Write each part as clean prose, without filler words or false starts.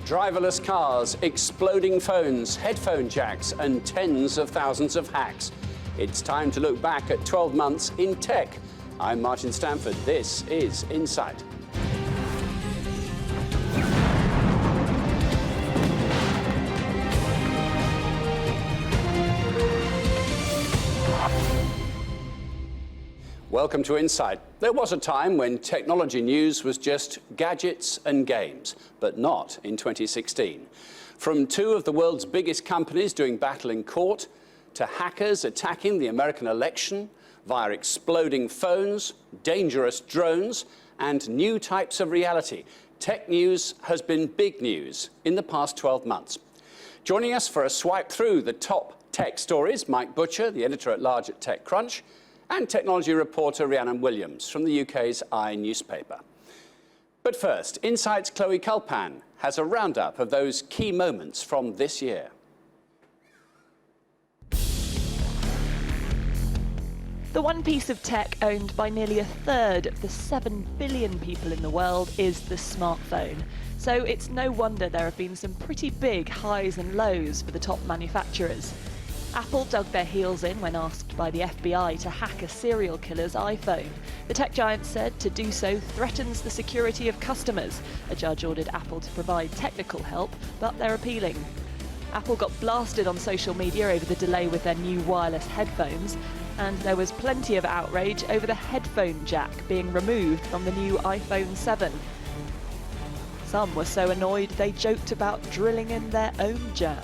Driverless cars, exploding phones, headphone jacks, and tens of thousands of hacks. It's time to look back at 12 months in tech. I'm Martin Stanford. This is Insight. Welcome to Insight. There was a time when technology news was just gadgets and games, but not in 2016. From two of the world's biggest companies doing battle in court, to hackers attacking the American election via exploding phones, dangerous drones, and new types of reality, tech news has been big news in the past 12 months. Joining us for a swipe through the top tech stories, Mike Butcher, the editor-at-large at TechCrunch, and technology reporter Rhiannon Williams from the UK's I newspaper. But first, Insight's Chloe Culpan has a roundup of those key moments from this year. The one piece of tech owned by nearly a third of the 7 billion people in the world is the smartphone. So it's no wonder there have been some pretty big highs and lows for the top manufacturers. Apple dug their heels in when asked by the FBI to hack a serial killer's iPhone. The tech giant said to do so threatens the security of customers. A judge ordered Apple to provide technical help, but they're appealing. Apple got blasted on social media over the delay with their new wireless headphones, and there was plenty of outrage over the headphone jack being removed from the new iPhone 7. Some were so annoyed they joked about drilling in their own jack.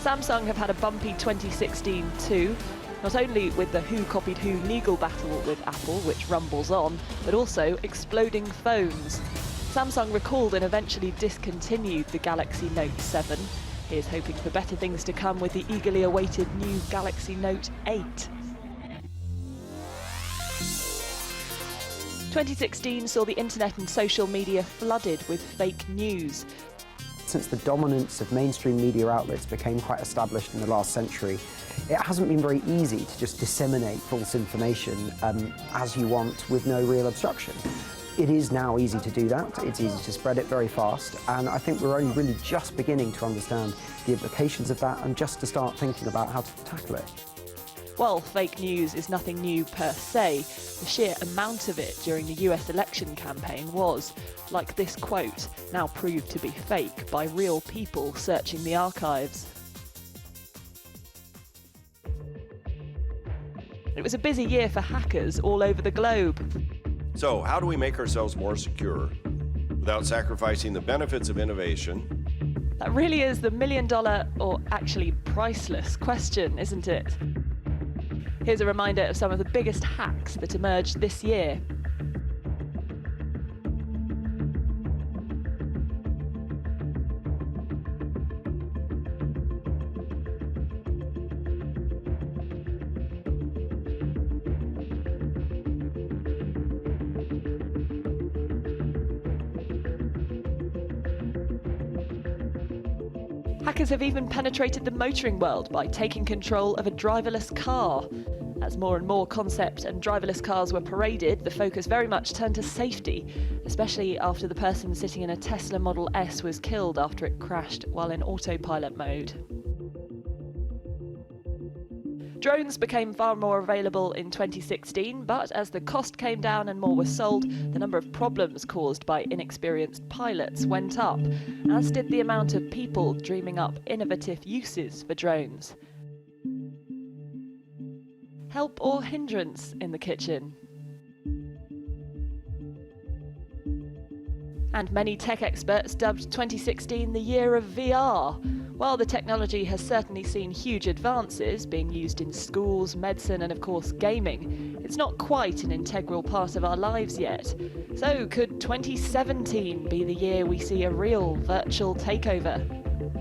Samsung have had a bumpy 2016 too, not only with the who copied who legal battle with Apple, which rumbles on, but also exploding phones. Samsung recalled and eventually discontinued the Galaxy Note 7. Here's hoping for better things to come with the eagerly awaited new Galaxy Note 8. 2016 saw the internet and social media flooded with fake news. Since the dominance of mainstream media outlets became quite established in the last century, it hasn't been very easy to just disseminate false information as you want with no real obstruction. It is now easy to do that, it's easy to spread it very fast, and I think we're only really just beginning to understand the implications of that and just to start thinking about how to tackle it. While fake news is nothing new per se, the sheer amount of it during the US election campaign was, like this quote, now proved to be fake by real people searching the archives. It was a busy year for hackers all over the globe. So, how do we make ourselves more secure without sacrificing the benefits of innovation? That really is the million-dollar, or actually priceless, question, isn't it? Here's a reminder of some of the biggest hacks that emerged this year. Hackers have even penetrated the motoring world by taking control of a driverless car. As more and more concept and driverless cars were paraded, the focus very much turned to safety, especially after the person sitting in a Tesla Model S was killed after it crashed while in autopilot mode. Drones became far more available in 2016, but as the cost came down and more were sold, the number of problems caused by inexperienced pilots went up, as did the amount of people dreaming up innovative uses for drones. Help or hindrance in the kitchen? And many tech experts dubbed 2016 the year of VR. While the technology has certainly seen huge advances, being used in schools, medicine and of course gaming, it's not quite an integral part of our lives yet. So could 2017 be the year we see a real virtual takeover?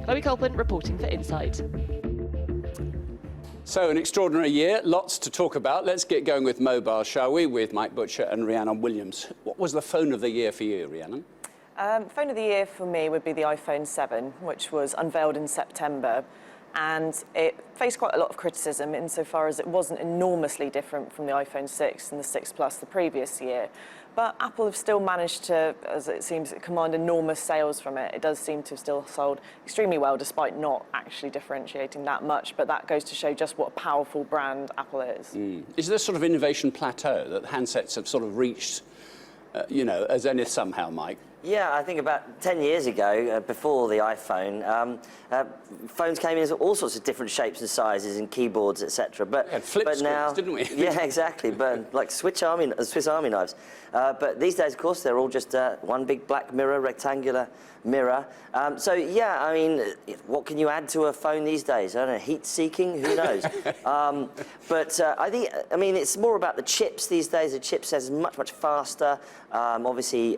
Chloe Culpan reporting for Insight. So, an extraordinary year, lots to talk about. Let's get going with mobile, shall we, with Mike Butcher and Rhiannon Williams. What was the phone of the year for you, Rhiannon? Phone of the year for me would be the iPhone 7, which was unveiled in September. And it faced quite a lot of criticism insofar as it wasn't enormously different from the iPhone 6 and the 6 Plus the previous year. But Apple have still managed to, as it seems, command enormous sales from it. It does seem to have still sold extremely well, despite not actually differentiating that much. But that goes to show just what a powerful brand Apple is. Is there sort of innovation plateau that handsets have sort of reached, you know, as zenith somehow, Mike? Yeah, I think about 10 years ago, before the iPhone, phones came in all sorts of different shapes and sizes and keyboards, etc. We had flip screens, now, didn't we? Yeah, exactly. But like Swiss Army knives. But these days, of course, they're all just one big black mirror, rectangular mirror. So yeah, I mean, what can you add to a phone these days? I don't know, heat seeking, who knows? But I think, I mean, it's more about the chips these days. The chipset is much faster. Obviously,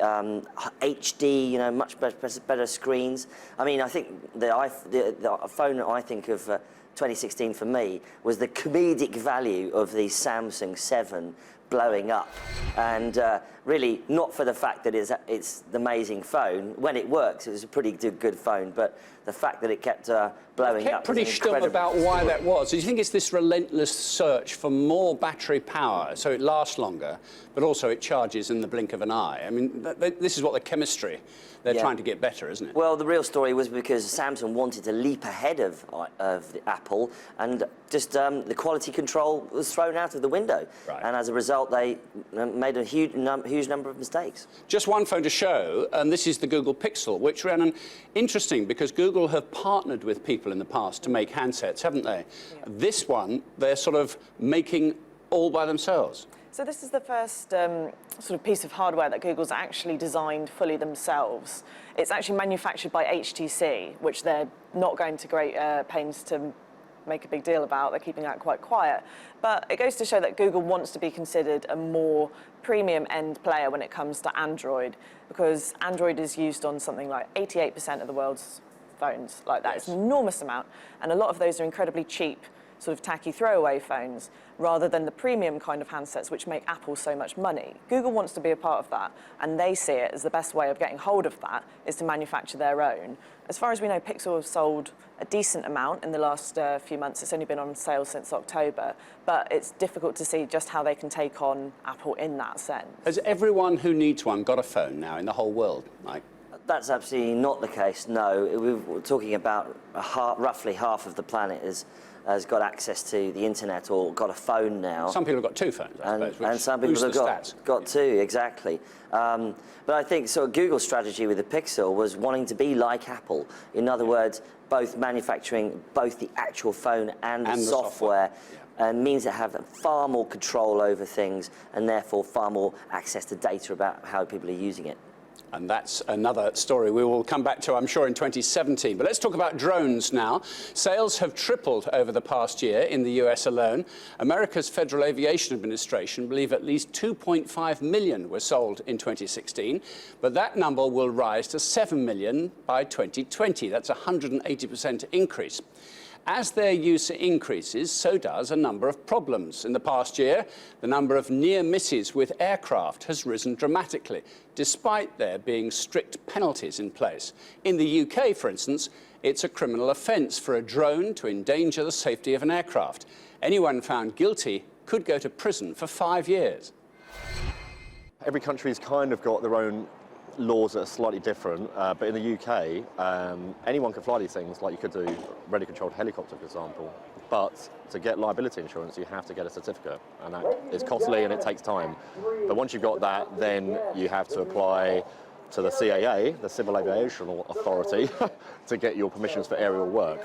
HD, you know, much better screens. I mean, I think the phone I think of 2016 for me was the comedic value of the Samsung 7 blowing up, and really not for the fact that it's the amazing phone. When it works, it was a pretty good phone, but the fact that it kept blowing up. Pretty stum about why that was. Do you think it's this relentless search for more battery power so it lasts longer, but also it charges in the blink of an eye? I mean, this is what the chemistry they're trying to get better, isn't it? Well, the real story was because Samsung wanted to leap ahead of Apple, and just the quality control was thrown out of the window. Right. And as a result, they made a huge number of mistakes. Just one phone to show, and this is the Google Pixel, which ran interesting because Google have partnered with people in the past to make handsets, haven't they? Yeah. This one, they're sort of making all by themselves. So this is the first sort of piece of hardware that Google's actually designed fully themselves. It's actually manufactured by HTC, which they're not going to great pains to make a big deal about. They're keeping that quite quiet. But it goes to show that Google wants to be considered a more premium end player when it comes to Android, because Android is used on something like 88% of the world's phones. Like that. Yes. It's an enormous amount. And a lot of those are incredibly cheap, sort of tacky throwaway phones, rather than the premium kind of handsets which make Apple so much money. Google wants to be a part of that, and they see it as the best way of getting hold of that is to manufacture their own. As far as we know, Pixel have sold a decent amount in the last few months. It's only been on sale since October, but it's difficult to see just how they can take on Apple in that sense. Has everyone who needs one got a phone now in the whole world, Mike? That's absolutely not the case, no. We're talking about roughly half of the planet has got access to the internet or got a phone now. Some people have got two phones, I suppose, and some people have got two, exactly. But I think Google's strategy with the Pixel was wanting to be like Apple. In other words, both manufacturing both the actual phone and the software. Means they have far more control over things and therefore far more access to data about how people are using it. And that's another story we will come back to, I'm sure, in 2017. But let's talk about drones now. Sales have tripled over the past year in the US alone. America's Federal Aviation Administration believe at least 2.5 million were sold in 2016. But that number will rise to 7 million by 2020. That's a 180% increase. As their use increases, so does a number of problems. In the past year, the number of near misses with aircraft has risen dramatically, despite there being strict penalties in place. In the UK, for instance, it's a criminal offence for a drone to endanger the safety of an aircraft. Anyone found guilty could go to prison for 5 years. Every country's kind of got their own laws that are slightly different, but in the UK, anyone can fly these things, like you could do a radio-controlled helicopter, for example. But to get liability insurance, you have to get a certificate, and that is costly and it takes time. But once you've got that, then you have to apply to the CAA, the Civil Aviation Authority, to get your permissions for aerial work.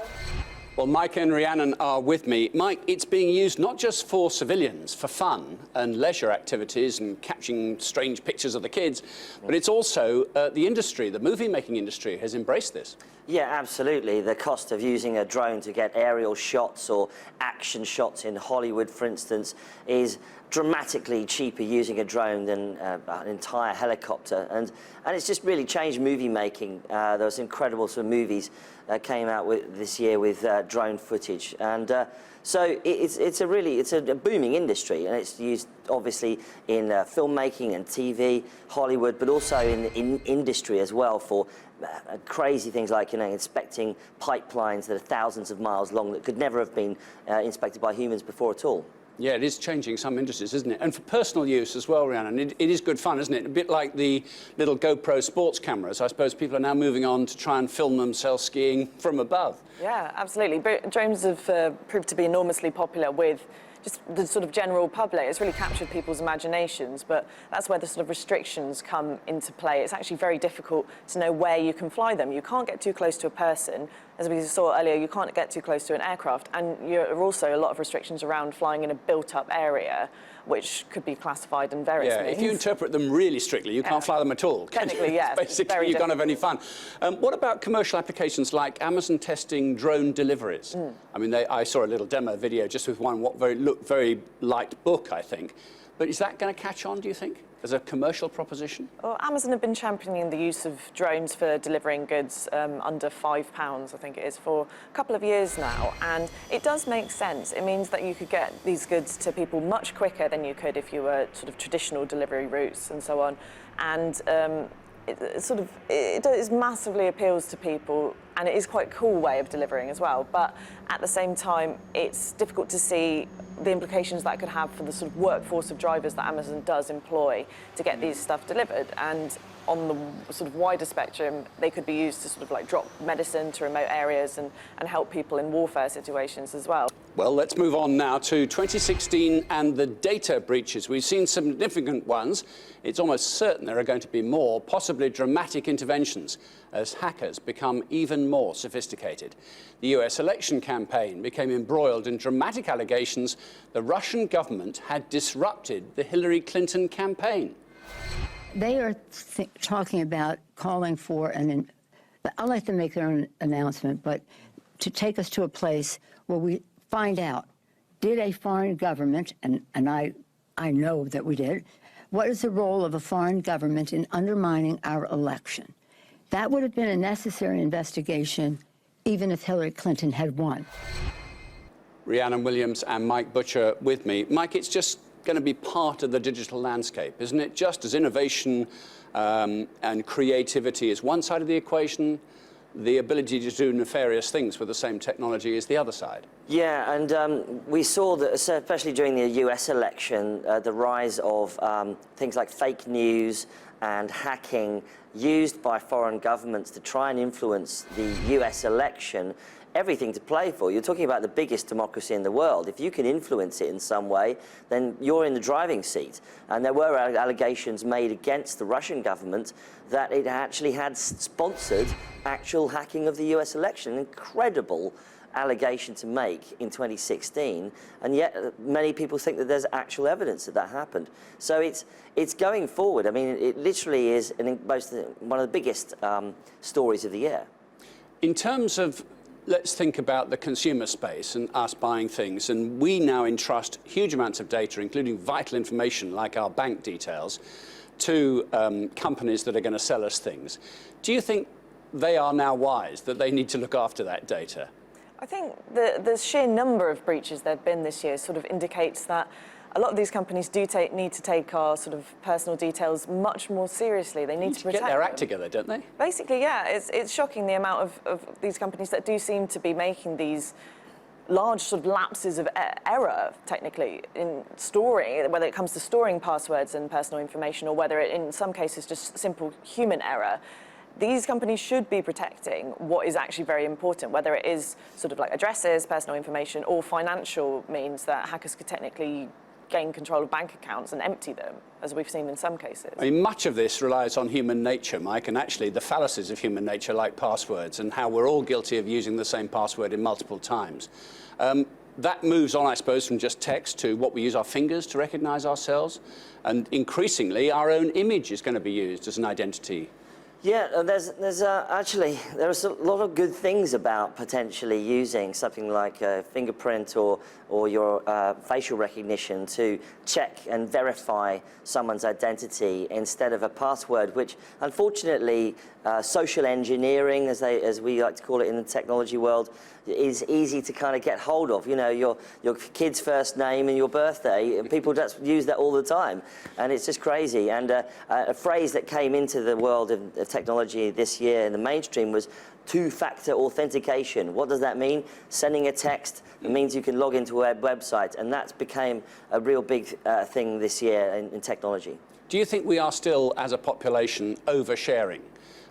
Well, Mike and Rhiannon are with me. Mike, it's being used not just for civilians, for fun and leisure activities and catching strange pictures of the kids, but it's also the industry, the movie-making industry has embraced this. Yeah, absolutely. The cost of using a drone to get aerial shots or action shots in Hollywood, for instance, is dramatically cheaper using a drone than an entire helicopter. And it's just really changed movie making. There was incredible sort of movies came out this year with drone footage. And so it's a booming industry, and it's used obviously in filmmaking and TV, Hollywood, but also in industry as well for crazy things like, you know, inspecting pipelines that are thousands of miles long that could never have been inspected by humans before at all. Yeah, it is changing some industries, isn't it? And for personal use as well, Rhiannon, it is good fun, isn't it? A bit like the little GoPro sports cameras. I suppose people are now moving on to try and film themselves skiing from above. Yeah, absolutely. But drones have proved to be enormously popular with just the sort of general public. It's really captured people's imaginations, but that's where the sort of restrictions come into play. It's actually very difficult to know where you can fly them. You can't get too close to a person. As we saw earlier, you can't get too close to an aircraft, and there are also a lot of restrictions around flying in a built-up area, which could be classified in various means. If you interpret them really strictly, you can't fly them at all. Technically, yeah. Basically, you can't have any fun. What about commercial applications like Amazon testing drone deliveries? I mean, I saw a little demo video just with one looked very light book, I think. But is that going to catch on, do you think, as a commercial proposition? Well, Amazon have been championing the use of drones for delivering goods under £5, I think it is, for a couple of years now. And it does make sense. It means that you could get these goods to people much quicker than you could if you were sort of traditional delivery routes and so on. And it massively appeals to people, and it is quite a cool way of delivering as well. But at the same time, it's difficult to see the implications that could have for the sort of workforce of drivers that Amazon does employ to get these stuff delivered. And on the sort of wider spectrum, they could be used to sort of like drop medicine to remote areas and help people in warfare situations as well. Well, let's move on now to 2016 and the data breaches. We've seen some significant ones. It's almost certain there are going to be more, possibly dramatic interventions as hackers become even more sophisticated. The US election campaign became embroiled in dramatic allegations the Russian government had disrupted the Hillary Clinton campaign. They are talking about calling for I'll let them make their own announcement, but to take us to a place where we find out, did a foreign government, and I know that we did, what is the role of a foreign government in undermining our election? That would have been a necessary investigation even if Hillary Clinton had won. Rhiannon Williams and Mike Butcher with me. Mike, it's just going to be part of the digital landscape, isn't it? Just as innovation and creativity is one side of the equation, the ability to do nefarious things with the same technology is the other side. Yeah, and we saw that, especially during the US election, the rise of things like fake news and hacking used by foreign governments to try and influence the US election. Everything to play for. You're talking about the biggest democracy in the world. If you can influence it in some way, then you're in the driving seat. And there were allegations made against the Russian government that it actually had sponsored actual hacking of the US election. An incredible allegation to make in 2016, and yet many people think that there's actual evidence that that happened. So it's going forward. I mean, it literally is one of the biggest stories of the year. In terms of, let's think about the consumer space and us buying things, and we now entrust huge amounts of data, including vital information like our bank details, to companies that are going to sell us things. Do you think they are now wise, that they need to look after that data? I think the sheer number of breaches there have been this year sort of indicates that a lot of these companies do need to take our sort of personal details much more seriously. They need to protect get their them. act together, don't they? Basically, yeah. It's shocking the amount of these companies that do seem to be making these large sort of lapses of error, technically, in storing, whether it comes to storing passwords and personal information, or whether it, in some cases, just simple human error. These companies should be protecting what is actually very important, whether it is sort of like addresses, personal information, or financial means that hackers could technically gain control of bank accounts and empty them, as we've seen in some cases. I mean, much of this relies on human nature, Mike, and actually the fallacies of human nature, like passwords, and how we're all guilty of using the same password in multiple times. That moves on, I suppose, from just text to what we use our fingers to recognize ourselves, and increasingly our own image is going to be used as an identity. Yeah, there's actually, there's a lot of good things about potentially using something like a fingerprint or your facial recognition to check and verify someone's identity instead of a password, which unfortunately social engineering, as we like to call it in the technology world, is easy to kind of get hold of. You know, your kid's first name and your birthday, and people just use that all the time, and it's just crazy. And a phrase that came into the world of technology this year in the mainstream was two-factor authentication. What does that mean? Sending a text, it means you can log into a website, and that's became a real big thing this year in technology. Do you think we are still, as a population, oversharing?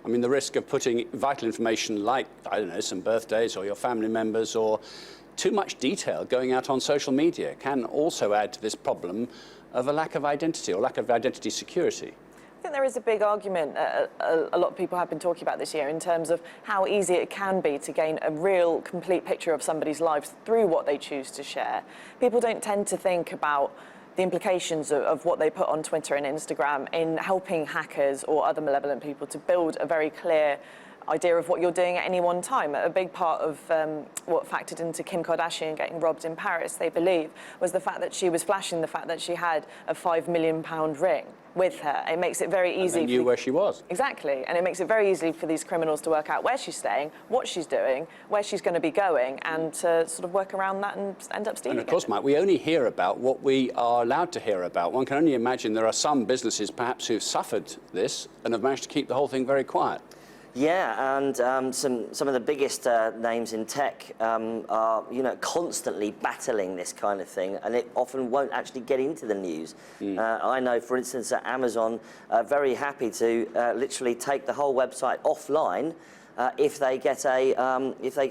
I mean, the risk of putting vital information like, I don't know, some birthdays or your family members or too much detail going out on social media can also add to this problem of a lack of identity or lack of identity security. I think there is a big argument a lot of people have been talking about this year in terms of how easy it can be to gain a real complete picture of somebody's lives through what they choose to share. People don't tend to think about the implications of what they put on Twitter and Instagram in helping hackers or other malevolent people to build a very clear idea of what you're doing at any one time. A big part of what factored into Kim Kardashian getting robbed in Paris, they believe, was the fact that she was flashing the fact that she had a £5 million ring with her. It makes it very easy. And they knew where she was. Exactly, and it makes it very easy for these criminals to work out where she's staying, what she's doing, where she's going to be going, and to sort of work around that and end up stealing. And of course, Mike, we only hear about what we are allowed to hear about. One can only imagine there are some businesses perhaps who've suffered this and have managed to keep the whole thing very quiet. Yeah, and some of the biggest names in tech are, constantly battling this kind of thing, and it often won't actually get into the news. I know, for instance, that Amazon are very happy to literally take the whole website offline if they get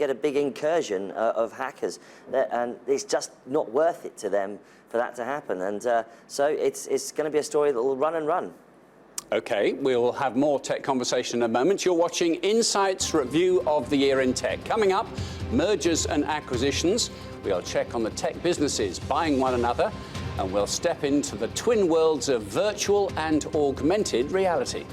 a big incursion of hackers, and it's just not worth it to them for that to happen. And so it's going to be a story that will run and run. OK, we'll have more tech conversation in a moment. You're watching Insight's review of the year in tech. Coming up, mergers and acquisitions. We'll check on the tech businesses buying one another, and we'll step into the twin worlds of virtual and augmented reality.